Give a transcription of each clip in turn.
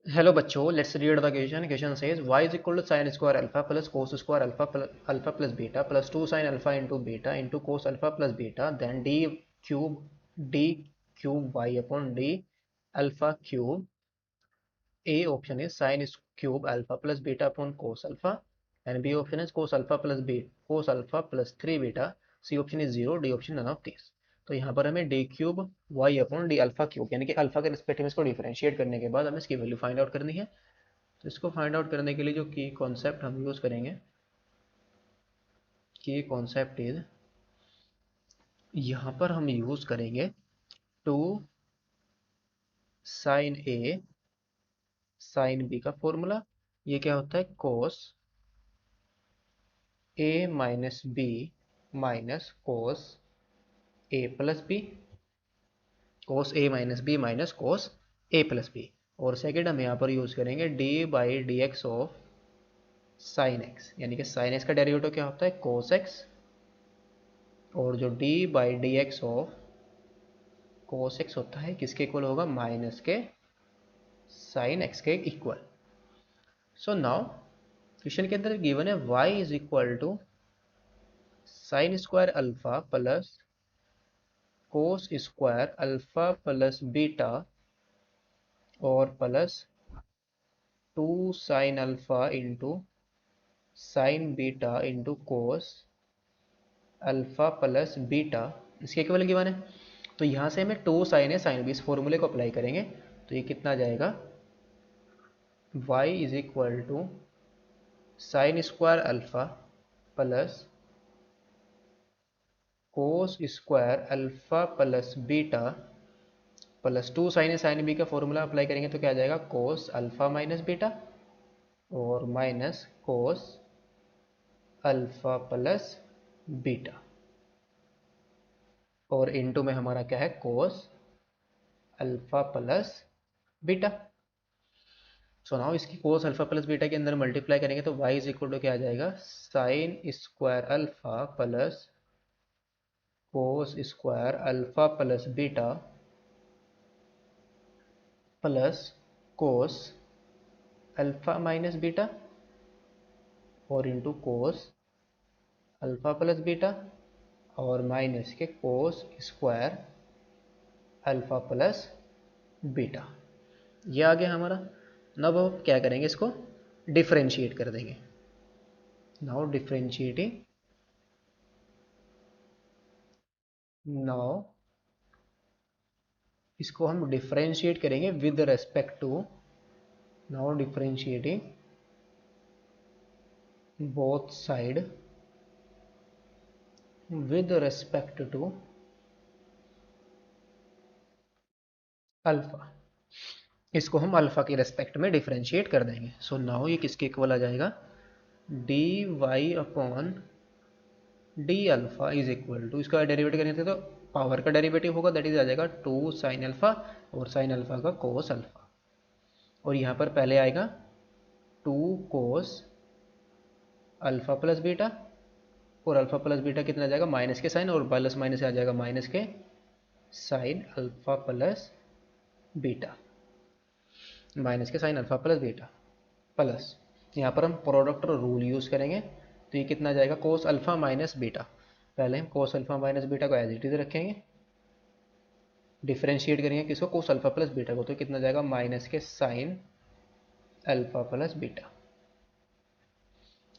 Hello बच्चों, let's read the question. Question says y is equal to sin square alpha plus cos square alpha plus beta plus 2 sin alpha into beta into cos alpha plus beta, then d cube y upon d alpha cube. A option is sin cube alpha plus beta upon cos alpha, and B option is cos alpha plus 3 beta. C option is 0, D option none of these. तो यहाँ पर हमें D cube Y upon D alpha cube यानी कि alpha के respect में इसको differentiate करने के बाद हमें इसकी वैल्यू फाइंड आउट करनी है। तो इसको फाइंड आउट करने के लिए जो की कॉन्सेप्ट हम यूज़ करेंगे, की कॉन्सेप्ट इज, यहाँ पर हम यूज़ करेंगे two sine A sine B का फॉर्मूला। ये क्या होता है, cos A minus B minus cos A plus B, cos A minus B minus cos A plus B. और सेकेंड हम यहाँ पर यूज़ करेंगे D by D x of sine X, यानी कि साइन एक्स का डेरिवेटिव क्या होता है, कोस एक्स, और जो D by D x of cos x होता है किसके इक्वल होगा, माइनस के साइन एक्स के इक्वल। सो नाउ क्वेश्चन के अंदर गिवन है y is equal to sine square alpha plus cos square alpha plus beta और plus 2 sine alpha into sine beta into cos alpha plus beta, इसके equal given है। तो यहाँ से हमें 2 साइन है साइन बी, इस फॉर्मूले को अप्लाई करेंगे तो ये कितना आ जाएगा, y is equal to sine square alpha plus cos square alpha plus beta plus 2 sine B का फॉर्मूला अप्लाई करेंगे तो क्या आ जाएगा, कोस अल्फा माइनस बीटा और minus cos alpha plus beta, और इनटू में हमारा क्या है, cos alpha plus beta. So now इसकी कोस अल्फा प्लस बीटा के अंदर मल्टीप्लाई करेंगे तो y इज इक्वल टू क्या आ जाएगा, sine square alpha plus cos square alpha plus beta plus cos alpha minus beta और into cos alpha plus beta और माइनस के cos square alpha plus beta. ये आ गया हमारा। अब हम क्या करेंगे, इसको डिफ्रेंशिएट कर देंगे। नाउ डिफ्रेंशिएटिंग, नाउ इसको हम डिफ्रेंशिएट करेंगे with respect to, now differentiating both side with respect to alpha, इसको हम अल्फा के रेस्पेक्ट में डिफ्रेंशिएट कर देंगे। सो नाउ ये किसके इक्वल आ जाएगा, D Y upon D alpha is equal to, इसका डेरिवेटिव करेंगे तो पावर का डेरिवेटिव होगा, दैट इज आ जाएगा 2 साइन अल्फा और साइन अल्फा का कोस अल्फा, और यहाँ पर पहले आएगा 2 कोस अल्फा प्लस बीटा और अल्फा प्लस बीटा कितना आ जाएगा, माइनस के साइन, और प्लस माइनस आ जाएगा माइनस के sine alpha plus beta, minus के sine alpha plus beta plus, यहाँ पर हम प्रोडक्ट रूल यूज़ करेंगे तो ये कितना आ जाएगा, कोस अल्फा माइनस बीटा। पहले हम कोस अल्फा माइनस बीटा को एज इट इज रखेंगे, डिफ्रेंशिएट करेंगे किसको, कोस अल्फा प्लस बीटा को, तो कितना जाएगा, माइनस के साइन अल्फा प्लस बीटा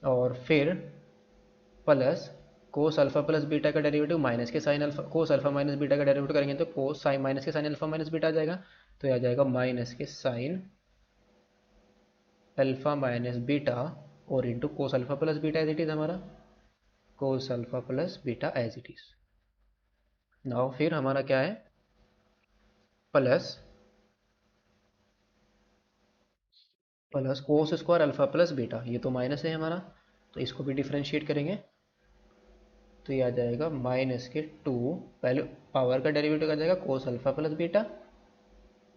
और फिर plus cos alpha plus beta का डेरिवेटिव माइनस के sine alpha, cos alpha minus beta का डेरिवेटिव करेंगे तो कोस साइन माइनस के साइन अल्फा माइनस बीटा आ जाएगा, तो यह आ जाएगा माइनस के साइन अल्फा माइनस बीटा और into cos alpha plus beta as it is हमारा, cos alpha plus beta as it is. Now फिर हमारा क्या है, plus plus cos square alpha plus beta, ये तो माइनस है हमारा तो इसको भी डिफ्रेंशिएट करेंगे तो ये आ जाएगा माइनस के 2, पहले पावर का डेरिवेटिव आ जाएगा कोस अल्फा प्लस बीटा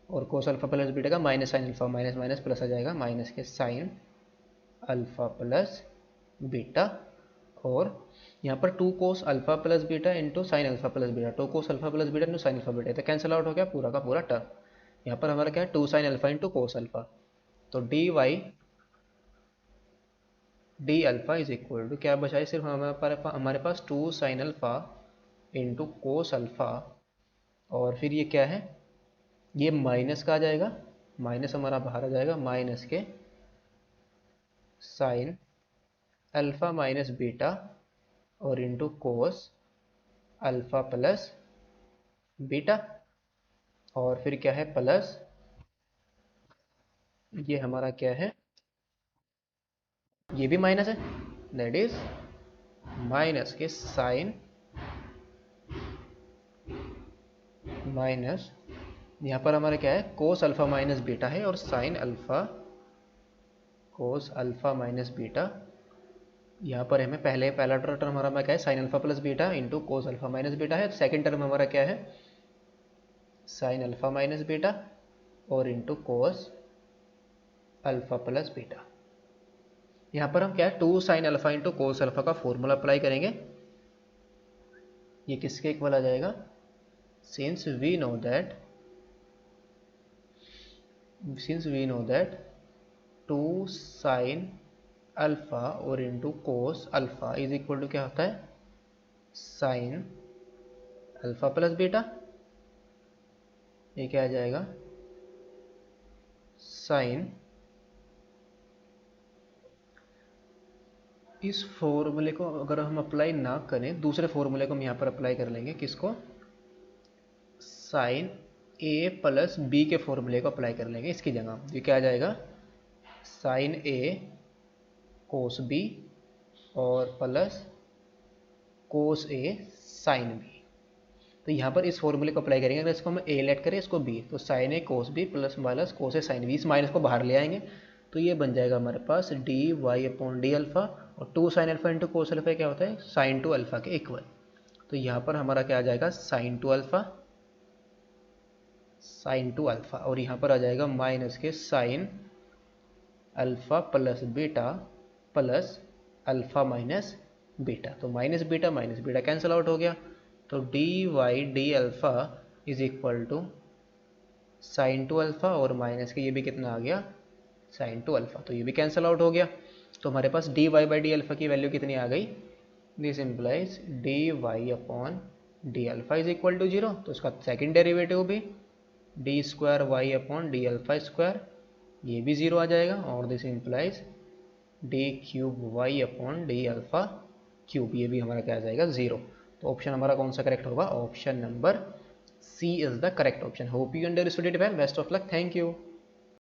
और कोस अल्फा प्लस बीटा का minus sine alpha, minus minus plus आ जाएगा माइनस के साइन अल्फा प्लस बीटा, और यहाँ पर 2 कोस alpha plus beta into sine alpha plus beta, 2 कोस alpha plus beta into sine alpha beta, तो cancel out हो गया पूरा का पूरा टर्म। यहाँ पर हमारा क्या है, 2 sine alpha into cos alpha, तो D Y D alpha is equal to क्या बचा है, सिर्फ हमारे पास 2 sine alpha into cos alpha, और फिर ये क्या है, ये माइनस का आ जाएगा, माइनस हमारा बाहर आ जाएगा, माइनस के साइन अल्फ़ा माइनस बीटा और into cos alpha plus beta, और फिर क्या है प्लस, ये हमारा क्या है, ये भी माइनस है, दैट इज माइनस के साइन माइनस, यहाँ पर हमारा क्या है कोस अल्फ़ा माइनस बीटा है, और sine alpha cos alpha minus beta, यहाँ पर हमें पहला टर्म हमारा क्या है sine alpha plus beta into cos alpha minus beta है, सेकेंड टर्म हमारा क्या है साइन अल्फ़ा माइनस बीटा और into cos alpha plus beta. यहाँ पर हम क्या है 2 sine alpha into cos alpha का फॉर्मूला अप्लाई करेंगे, ये किसके इक्वल आ जाएगा, since we know that 2 sine alpha और into cos alpha is equal to क्या होता है साइन अल्फ़ा प्लस बीटा, ये क्या आ जाएगा साइन, इस फॉर्मूले को अगर हम अप्लाई ना करें, दूसरे फॉर्मूले को हम यहाँ पर अप्लाई कर लेंगे, किसको, साइन ए प्लस बी के फॉर्मूले को अप्लाई कर लेंगे इसकी जगह, ये क्या आ जाएगा साइन ए कोस बी और plus cos A sine B. तो यहाँ पर इस फॉर्मूले को अप्लाई करेंगे, अगर इसको हम ए लेट करें इसको बी, तो sine A cos B plus minus cos A sine B, इस माइनस को बाहर ले आएंगे, तो ये बन जाएगा हमारे पास D Y upon D alpha, और 2 sine alpha into cos alpha क्या होता है साइन टू अल्फ़ा के इक्वल, तो यहाँ पर हमारा क्या आ जाएगा साइन टू अल्फ़ा, और यहाँ पर आ जाएगा माइनस के sine alpha plus beta plus alpha minus beta, तो माइनस बीटा कैंसिल आउट हो गया, तो D Y D alpha is equal to sine two alpha, और माइनस के ये भी कितना आ गया साइन टू अल्फ़ा, तो ये भी कैंसिल आउट हो गया, तो हमारे पास D Y by D alpha की वैल्यू कितनी आ गई, this implies D Y upon D alpha is equal to 0, तो उसका सेकेंड डेरिवेटिव भी D square Y upon D alpha square, ये भी 0 आ जाएगा, और this implies D cube Y upon D alpha cube, ये भी हमारा क्या आ जाएगा 0, तो ऑप्शन हमारा कौन सा करेक्ट होगा, option number C is the correct option. Hope you understood it well, best of luck, thank you.